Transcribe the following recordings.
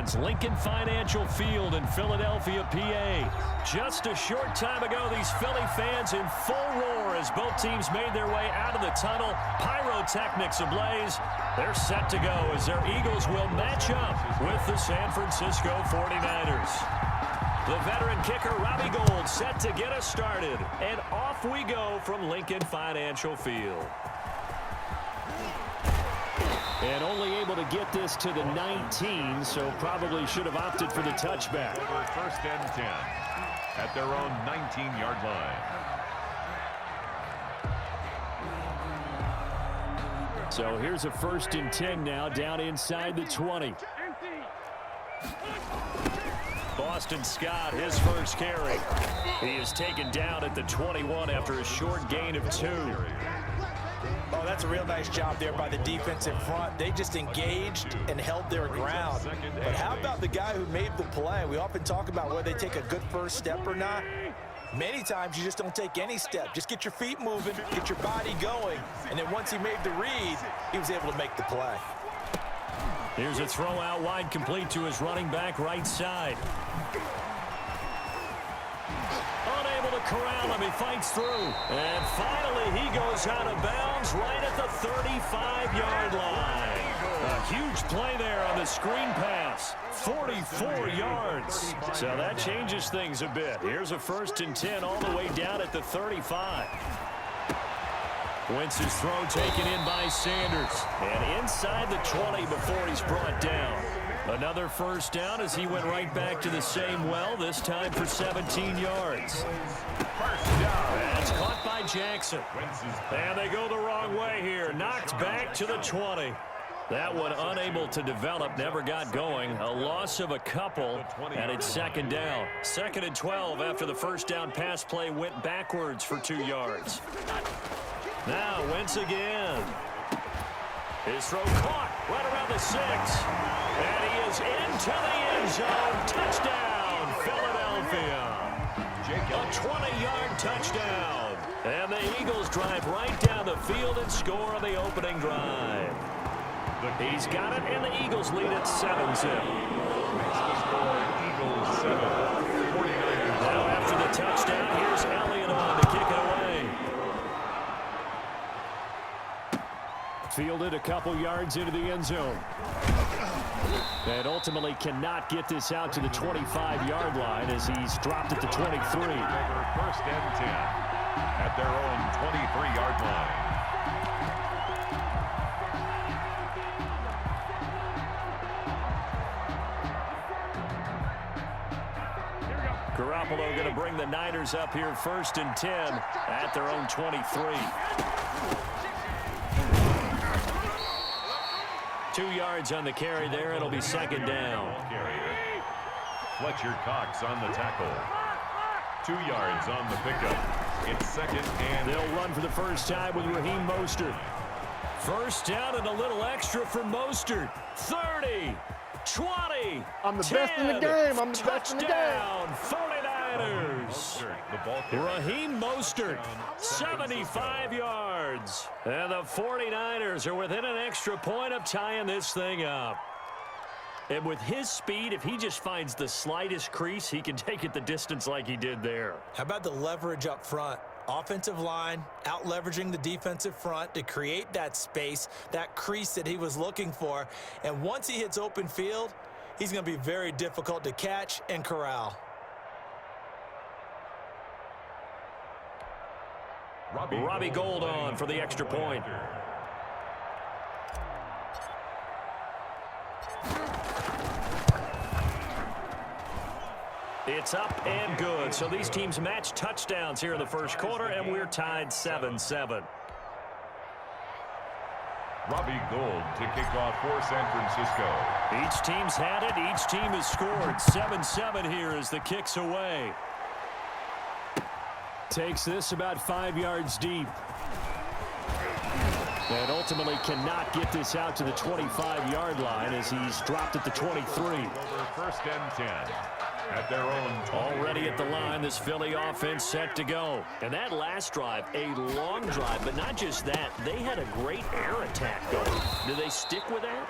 fans. Lincoln Financial Field in Philadelphia, PA. Just a short time ago, these Philly fans in full roar as both teams made their way out of the tunnel. Pyrotechnics ablaze. They're set to go as their Eagles will match up with the San Francisco 49ers. The veteran kicker, Robbie Gould, set to get us started. And off we go from Lincoln Financial Field. And only able to get this to the 19, so probably should have opted for the touchback. Over 1st and 10 at their own 19-yard line. So here's a 1st and 10 now, down inside the 20. Boston Scott, his first carry. He is taken down at the 21 after a short gain of 2. Oh, that's a real nice job there by the defensive front. They just engaged and held their ground. But how about the guy who made the play? We often talk about whether they take a good first step or not. Many times you just don't take any step. Just get your feet moving, get your body going, and then once he made the read, he was able to make the play. Here's a throw out wide, complete to his running back right side. Unable to corral him, he fights through. And finally he goes out of bounds right at the 35-yard line. A huge play there on the screen pass. 44 yards. So that changes things a bit. Here's a 1st and 10 all the way down at the 35. Wentz's throw taken in by Sanders. And inside the 20 before he's brought down. Another 1st down as he went right back to the same well, this time for 17 yards. That's caught by Jackson. And they go the wrong way here. Knocked back to the 20. That one unable to develop, never got going. A loss of a couple, and it's 2nd down. 2nd and 12 after the 1st down pass play went backwards for 2 yards. Now Wentz again. His throw caught right around the 6. And he is into the end zone. Touchdown, Philadelphia. A 20-yard touchdown. And the Eagles drive right down the field and score on the opening drive. He's got it, and the Eagles lead at 7-0. Eagles 7. 49ers. Now after the touchdown, here's Elliott on to kick it away. Fielded a couple yards into the end zone. And ultimately cannot get this out to the 25-yard line as he's dropped at the 23. Over 1st and 10 at their own 23-yard line. Garoppolo going to bring the Niners up here 1st and 10 at their own 23. 2 yards on the carry there. It'll be 2nd down. Fletcher Cox on the tackle. 2 yards on the pickup. It's 2nd and... They'll run for the first time with Raheem Mostert. 1st down and a little extra for Mostert. 30, 20, I'm the 10, best in the game. I'm the best in the game. Touchdown, 49ers. Raheem Mostert, 75 yards. And the 49ers are within an extra point of tying this thing up. And with his speed, if he just finds the slightest crease, he can take it the distance like he did there. How about the leverage up front? Offensive line out leveraging the defensive front to create that space, that crease that he was looking for. And once he hits open field, he's going to be very difficult to catch and corral. Robbie Gould on for the extra point. It's up and good. So these teams match touchdowns here in the first quarter, and we're tied 7-7. Robbie Gould to kick off for San Francisco. Each team's had it. Each team has scored. 7-7 here as the kick's away. Takes this about 5 yards deep. And ultimately cannot get this out to the 25-yard line as he's dropped at the 23. Over 1st and 10 at their own 20. Already at the line, this Philly offense set to go. And that last drive, a long drive, but not just that. They had a great air attack going. Do they stick with that?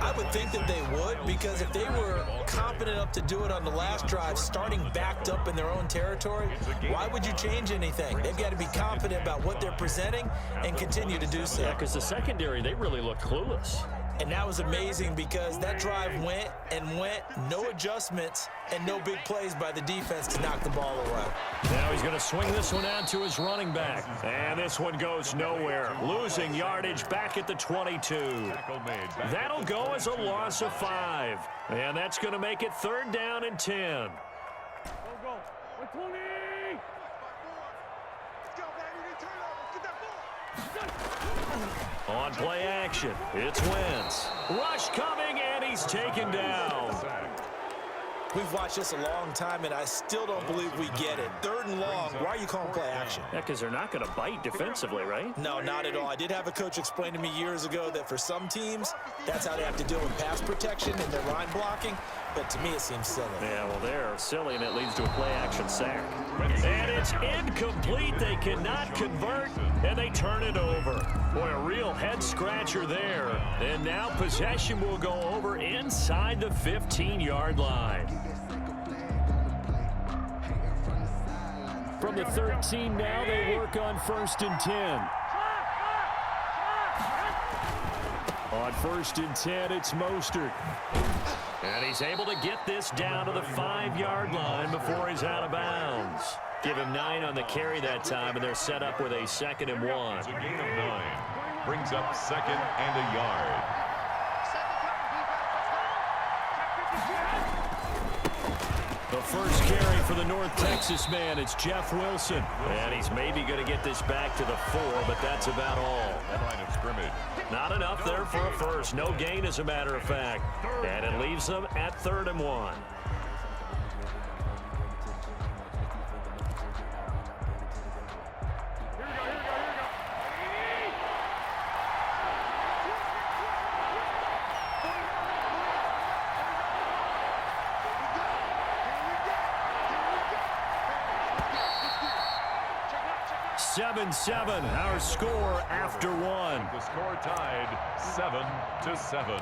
I would think that they would, because if they were confident enough to do it on the last drive, starting backed up in their own territory, why would you change anything? They've got to be confident about what they're presenting and continue to do so. Yeah, because the secondary, they really look clueless. And that was amazing because that drive went and went, no adjustments and no big plays by the defense to knock the ball away. Now he's going to swing this one out to his running back. And this one goes nowhere. Losing yardage back at the 22. That'll go as a loss of 5. And that's going to make it 3rd down and 10. On play action, it's Wentz. Rush coming, and he's taken down. We've watched this a long time, and I still don't believe we get it. 3rd and long, why are you calling play action? Yeah, because they're not going to bite defensively, right? No, not at all. I did have a coach explain to me years ago that for some teams, that's how they have to deal with pass protection and their line blocking. But to me, it seems silly. Yeah, well, they're silly, and it leads to a play-action sack. And it's incomplete. They cannot convert, and they turn it over. Boy, a real head-scratcher there. And now possession will go over inside the 15-yard line. From the 13 now, they work on 1st and 10. On 1st and 10, it's Mostert. And he's able to get this down to the 5-yard line before he's out of bounds. Give him 9 on the carry that time, and they're set up with a 2nd and 1. It's a gain of 9. Brings up 2nd and a yard. The first carry for the North Texas man, it's Jeff Wilson. And he's maybe going to get this back to the 4, but that's about all. Line of scrimmage. Not enough there for a first. No gain, as a matter of fact. And it leaves them at 3rd and 1. Seven, our score after 1. The score tied 7-7.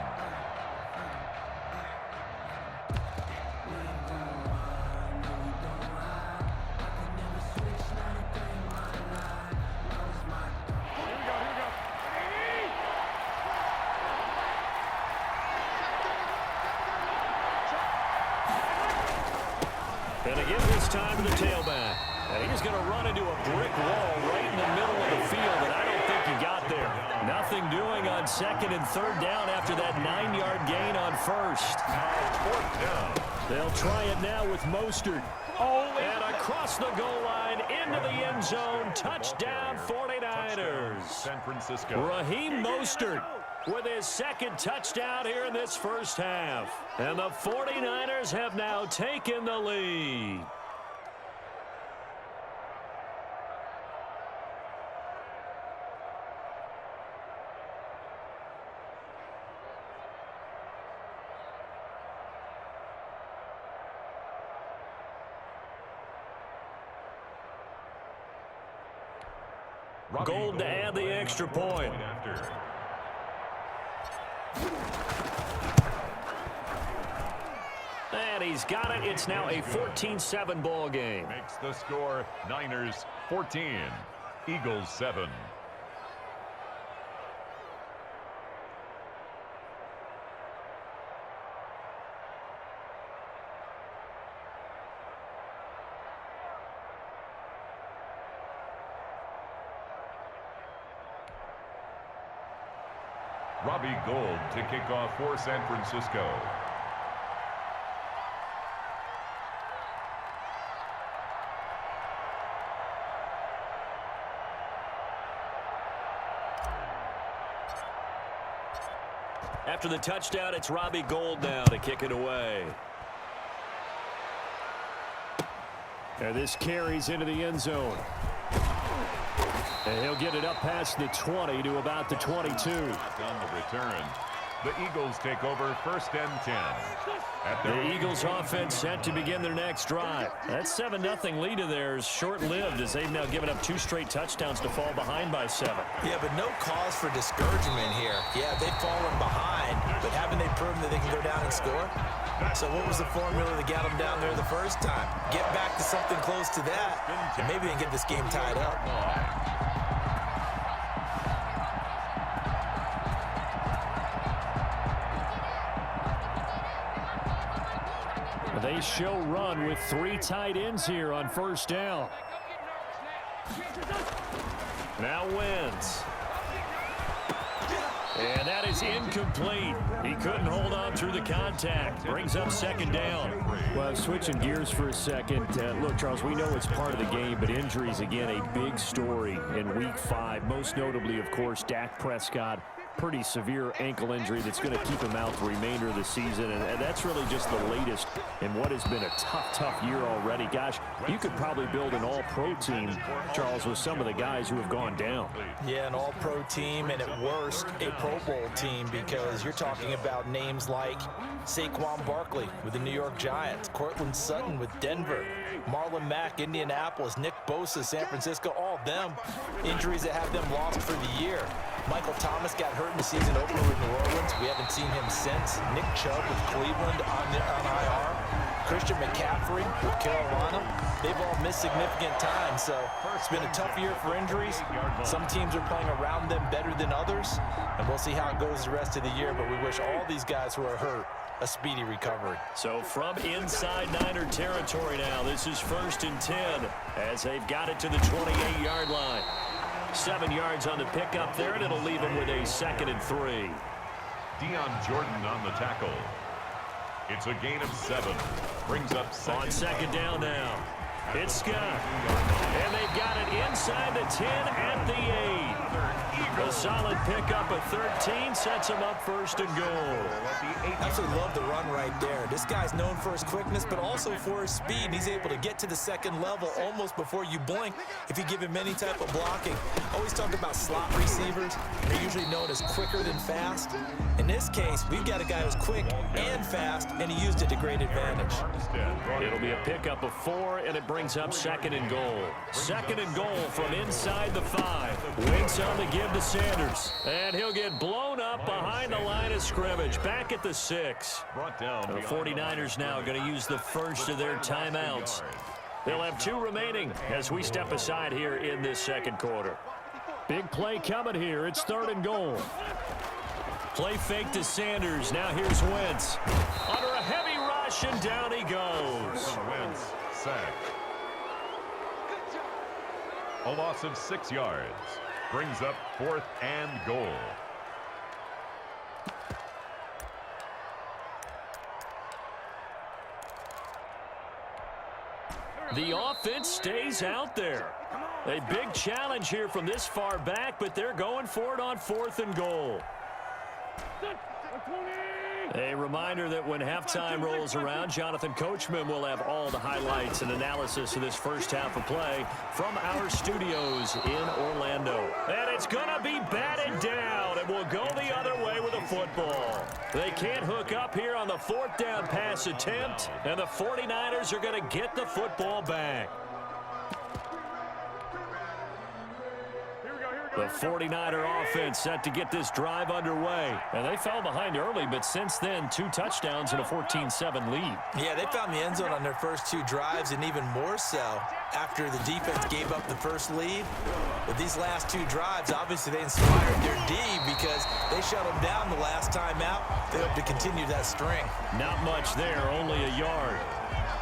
And again this time to the tailback. And he's going to run into a brick wall right in the middle of the field, and I don't think he got there. Nothing doing on 2nd and 3rd down after that 9-yard gain on 1st. 4th down. They'll try it now with Mostert. And across the goal line into the end zone. Touchdown 49ers. San Francisco. Raheem Mostert with his 2nd touchdown here in this first half. And the 49ers have now taken the lead. Gold to add the extra point. And he's got it. It's now a 14-7 ball game. Makes the score Niners 14, Eagles 7. Robbie Gould to kick off for San Francisco. After the touchdown, it's Robbie Gould now to kick it away. And this carries into the end zone. And he'll get it up past the 20 to about the 22. On the return, the Eagles take over 1st and 10. The Eagles offense set to begin their next drive. That 7-0 lead of theirs short-lived as they've now given up 2 straight touchdowns to fall behind by 7. Yeah, but no cause for discouragement here. Yeah, they've fallen behind, but haven't they proven that they can go down and score? So what was the formula that got them down there the first time? Get back to something close to that, and maybe they can get this game tied up. They show run with 3 tight ends here on first down. Now wins. And that is incomplete. He couldn't hold on through the contact. Brings up second down. Well, switching gears for a second. Look, Charles, we know it's part of the game, but injuries, again, a big story in Week 5. Most notably, of course, Dak Prescott. Pretty severe ankle injury that's going to keep him out the remainder of the season, and that's really just the latest in what has been a tough year already. Gosh, you could probably build an all-pro team, Charles, with some of the guys who have gone down. Yeah, an all-pro team, and at worst, a Pro Bowl team, because you're talking about names like Saquon Barkley with the New York Giants, Cortland Sutton with Denver, Marlon Mack, Indianapolis, Nick Bosa, San Francisco, all of them injuries that have them lost for the year. Michael Thomas got hurt in the season opener with New Orleans. We haven't seen him since. Nick Chubb with Cleveland on IR. Christian McCaffrey with Carolina. They've all missed significant time, so it's been a tough year for injuries. Some teams are playing around them better than others, and we'll see how it goes the rest of the year, but we wish all these guys who are hurt a speedy recovery. So from inside Niner territory now, this is 1st and 10 as they've got it to the 28-yard line. 7 yards on the pickup there, and it'll leave him with a 2nd and 3. Deion Jordan on the tackle. It's a gain of 7. Brings up on second down now. It's Scott. And they've got it inside the 10 at the 8. A solid pickup of 13 sets him up 1st and goal. Absolutely love the run right there. This guy's known for his quickness, but also for his speed. He's able to get to the second level almost before you blink if you give him any type of blocking. Always talk about slot receivers. They're usually known as quicker than fast. In this case, we've got a guy who's quick and fast, and he used it to great advantage. It'll be a pickup of 4, and it brings up 2nd and goal. 2nd and goal from inside the 5. Wentz on the give to Sanders. And he'll get blown up behind the line of scrimmage. Back at the 6. The 49ers now going to use the first of their timeouts. They'll have 2 remaining as we step aside here in this second quarter. Big play coming here. It's 3rd and goal. Play fake to Sanders. Now here's Wentz. Under a heavy rush, and down he goes. Wentz sacked. A loss of 6 yards. Brings up 4th and goal. The offense stays out there. A big challenge here from this far back, but they're going for it on 4th and goal. A reminder that when halftime rolls around, Jonathan Coachman will have all the highlights and analysis of this first half of play from our studios in Orlando. And it's going to be batted down, and we'll go the other way with a football. They can't hook up here on the 4th down pass attempt, and the 49ers are going to get the football back. The 49er offense set to get this drive underway. And they fell behind early, but since then, 2 touchdowns and a 14-7 lead. Yeah, they found the end zone on their first 2 drives, and even more so after the defense gave up the first lead. But these last 2 drives, obviously they inspired their D because they shut them down the last time out. They hope to continue that string. Not much there, only a yard.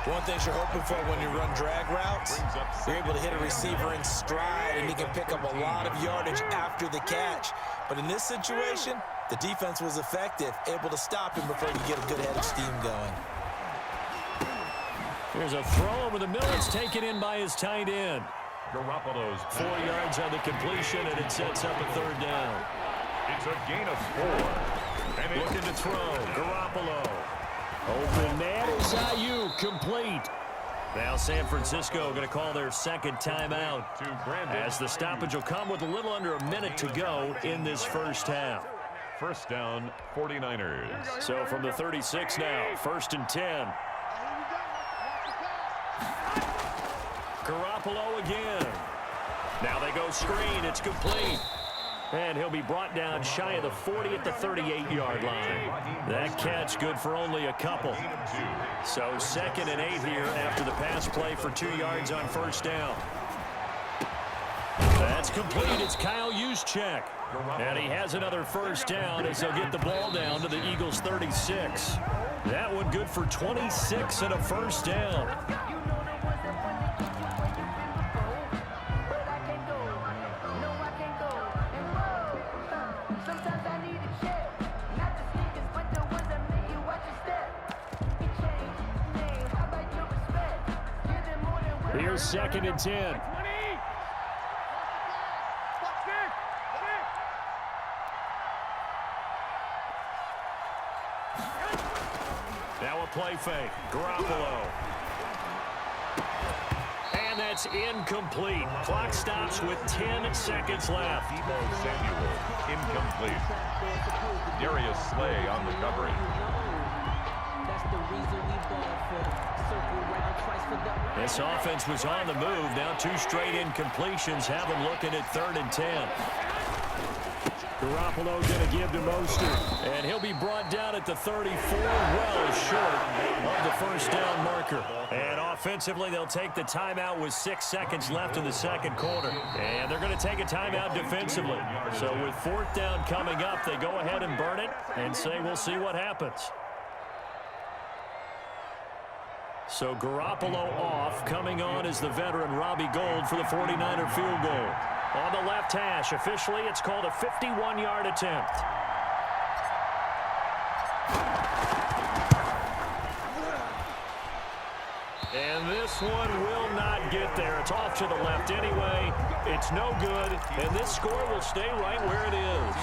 One thing you're hoping for when you run drag routes, you're able to hit a receiver in stride, and he can pick up a lot of yardage after the catch. But in this situation, the defense was effective, able to stop him before he get a good head of steam going. Here's a throw over the middle. It's taken in by his tight end. Garoppolo's 4 yards on the completion, and it sets up a 3rd down. It's a gain of 4. And looking to throw. Garoppolo. Open man is Ayuk, complete. Now San Francisco going to call their 2nd timeout as the stoppage will come with a little under a minute to go in this first half. First down, 49ers. So from the 36 now, 1st and 10. Garoppolo again. Now they go screen. It's complete. And he'll be brought down shy of the 40 at the 38-yard line. That catch good for only a couple. So 2nd and 8 here after the pass play for 2 yards on first down. That's complete. It's Kyle Juszczyk. And he has another first down as they'll get the ball down to the Eagles' 36. That one good for 26 and a first down. Here's 2nd and 10. Now a play fake. Garoppolo. And that's incomplete. Clock stops with 10 seconds left. Deebo Samuel, incomplete. Darius Slay on the coverage. This offense was on the move. Now 2 straight incompletions have them looking at 3rd and 10. Garoppolo going to give to Mostert. And he'll be brought down at the 34, well short of the first down marker. And offensively, they'll take the timeout with 6 seconds left in the second quarter. And they're going to take a timeout defensively. So with 4th down coming up, they go ahead and burn it and say we'll see what happens. So Garoppolo off. Coming on is the veteran Robbie Gould for the 49er field goal. On the left hash, officially it's called a 51-yard attempt. And this one will not get there. It's off to the left anyway. It's no good, and this score will stay right where it is.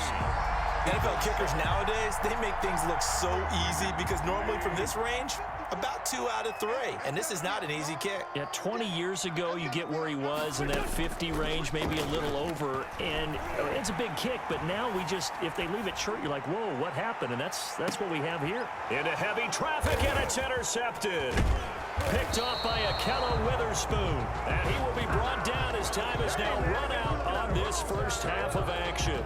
NFL kickers nowadays, they make things look so easy because normally from this range, about 2 out of 3. And this is not an easy kick. Yeah, 20 years ago, you get where he was in that 50 range, maybe a little over. And it's a big kick, but now we just, if they leave it short, you're like, whoa, what happened? And that's what we have here. Into heavy traffic, and it's intercepted. Picked off by Akella Witherspoon. And he will be brought down as time is now run out on this first half of action.